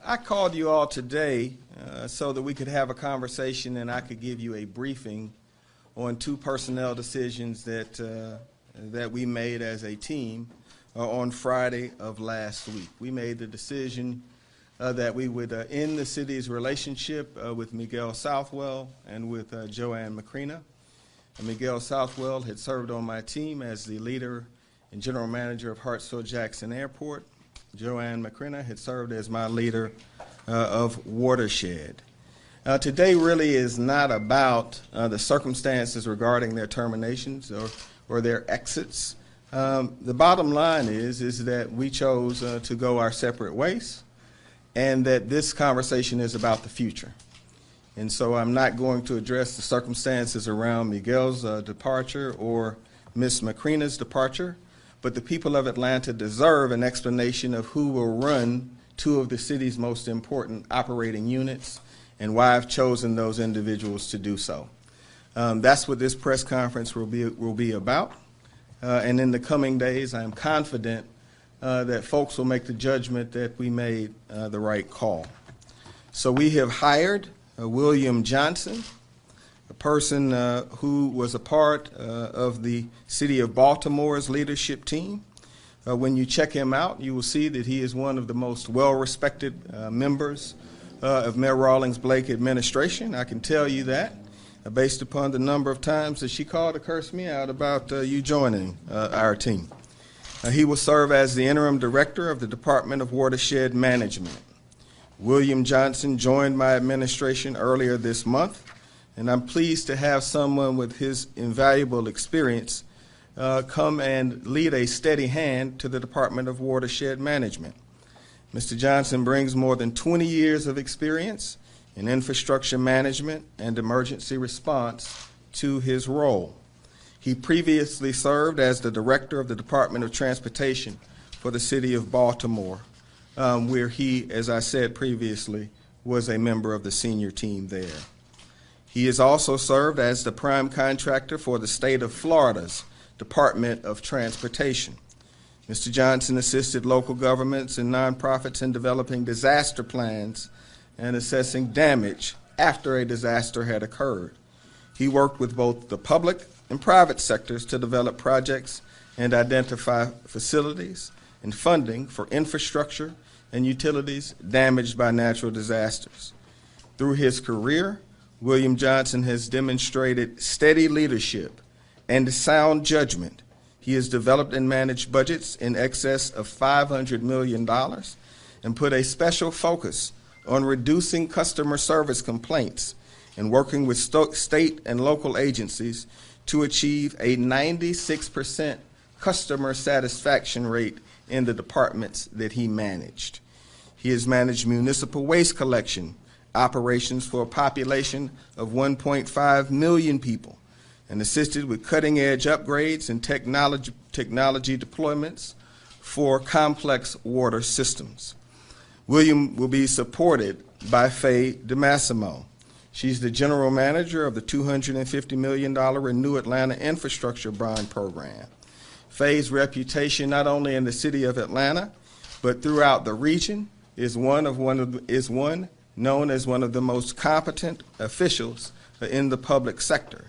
I called you all today so that we could have a conversation and I could give you a briefing on two personnel decisions that we made as a team on Friday of last week. We made the decision that we would end the city's relationship with Miguel Southwell and with Joanne Macrina. Miguel Southwell had served on my team as the leader and general manager of Hartsfield-Jackson Airport. Joanne Macrina had served as my leader of Watershed. Today really is not about the circumstances regarding their terminations or their exits. The bottom line is that we chose to go our separate ways, and that this conversation is about the future. And so I'm not going to address the circumstances around Miguel's departure or Ms. Macrina's departure, but the people of Atlanta deserve an explanation of who will run two of the city's most important operating units and why I've chosen those individuals to do so. That's what this press conference will be about. And in the coming days, I'm confident that folks will make the judgment that we made the right call. So we have hired William Johnson, a person who was a part of the City of Baltimore's leadership team. When you check him out, you will see that he is one of the most well-respected members of Mayor Rawlings Blake administration. I can tell you that based upon the number of times that she called to curse me out about you joining our team. He will serve as the interim director of the Department of Watershed Management. William Johnson joined my administration earlier this month, and I'm pleased to have someone with his invaluable experience come and lead a steady hand to the Department of Watershed Management. Mr. Johnson brings more than 20 years of experience in infrastructure management and emergency response to his role. He previously served as the director of the Department of Transportation for the City of Baltimore, where he, as I said previously, was a member of the senior team there. He has also served as the prime contractor for the state of Florida's Department of Transportation. Mr. Johnson assisted local governments and nonprofits in developing disaster plans and assessing damage after a disaster had occurred. He worked with both the public and private sectors to develop projects and identify facilities and funding for infrastructure and utilities damaged by natural disasters. Through his career, William Johnson has demonstrated steady leadership and sound judgment. He has developed and managed budgets in excess of $500 million and put a special focus on reducing customer service complaints and working with state and local agencies to achieve a 96% customer satisfaction rate in the departments that he managed. He has managed municipal waste collection operations for a population of 1.5 million people and assisted with cutting-edge upgrades and technology deployments for complex water systems. William will be supported by Faye DeMassimo. She's the general manager of the $250 million Renew Atlanta Infrastructure Bond Program. Faye's reputation, not only in the city of Atlanta, but throughout the region, is known as one of the most competent officials in the public sector.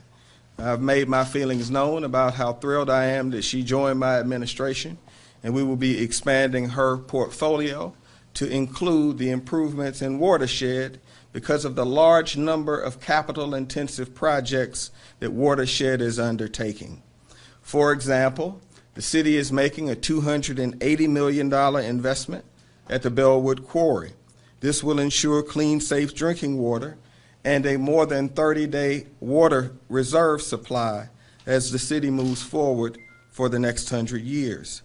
I've made my feelings known about how thrilled I am that she joined my administration, and we will be expanding her portfolio to include the improvements in Watershed because of the large number of capital-intensive projects that Watershed is undertaking. For example, the city is making a $280 million investment at the Bellwood Quarry. This will ensure clean, safe drinking water and a more than 30-day water reserve supply as the city moves forward for the next 100 years.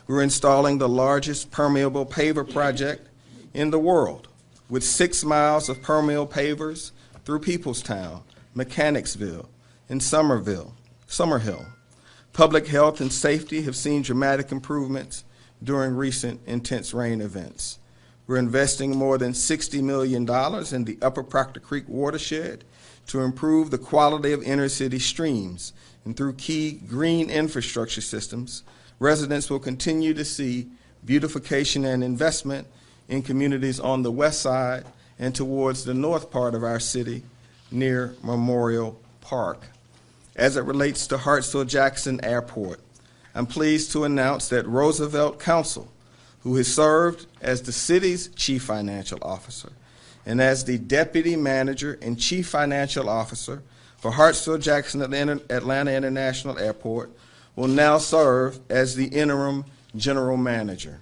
We're installing the largest permeable paver project in the world, with 6 miles of permeable pavers through Peoplestown, Mechanicsville, and Summerhill. Public health and safety have seen dramatic improvements during recent intense rain events. We're investing more than $60 million in the Upper Proctor Creek watershed to improve the quality of inner city streams, and through key green infrastructure systems, residents will continue to see beautification and investment in communities on the west side and towards the north part of our city near Memorial Park. As it relates to Hartsfield-Jackson Airport, I'm pleased to announce that Roosevelt Council, who has served as the city's chief financial officer and as the deputy manager and chief financial officer for Hartsfield-Jackson Atlanta International Airport, will now serve as the interim general manager.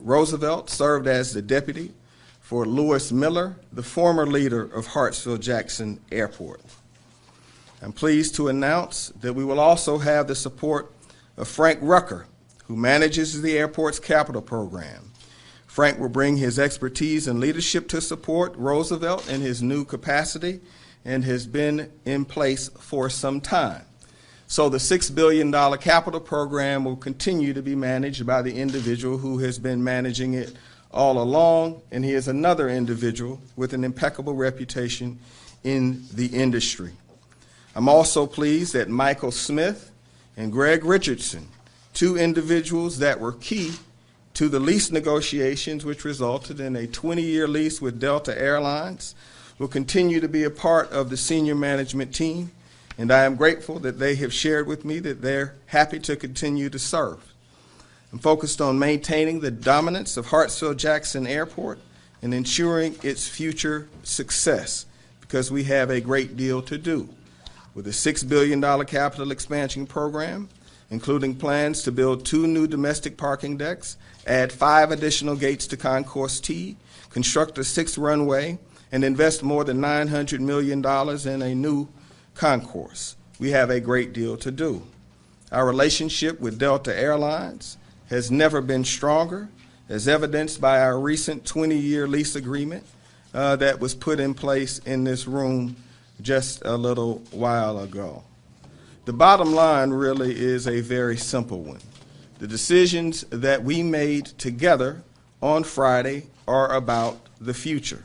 Roosevelt served as the deputy for Lewis Miller, the former leader of Hartsfield-Jackson Airport. I'm pleased to announce that we will also have the support of Frank Rucker, who manages the airport's capital program. Frank will bring his expertise and leadership to support Roosevelt in his new capacity and has been in place for some time. So the $6 billion capital program will continue to be managed by the individual who has been managing it all along, and he is another individual with an impeccable reputation in the industry. I'm also pleased that Michael Smith and Greg Richardson, two individuals that were key to the lease negotiations which resulted in a 20-year lease with Delta Airlines, will continue to be a part of the senior management team, and I am grateful that they have shared with me that they're happy to continue to serve. I'm focused on maintaining the dominance of Hartsfield-Jackson Airport and ensuring its future success, because we have a great deal to do. With a $6 billion capital expansion program, including plans to build 2 new domestic parking decks, add 5 additional gates to Concourse T, construct a 6th runway, and invest more than $900 million in a new concourse. We have a great deal to do. Our relationship with Delta Airlines has never been stronger, as evidenced by our recent 20-year lease agreement that was put in place in this room just a little while ago. The bottom line really is a very simple one. The decisions that we made together on Friday are about the future.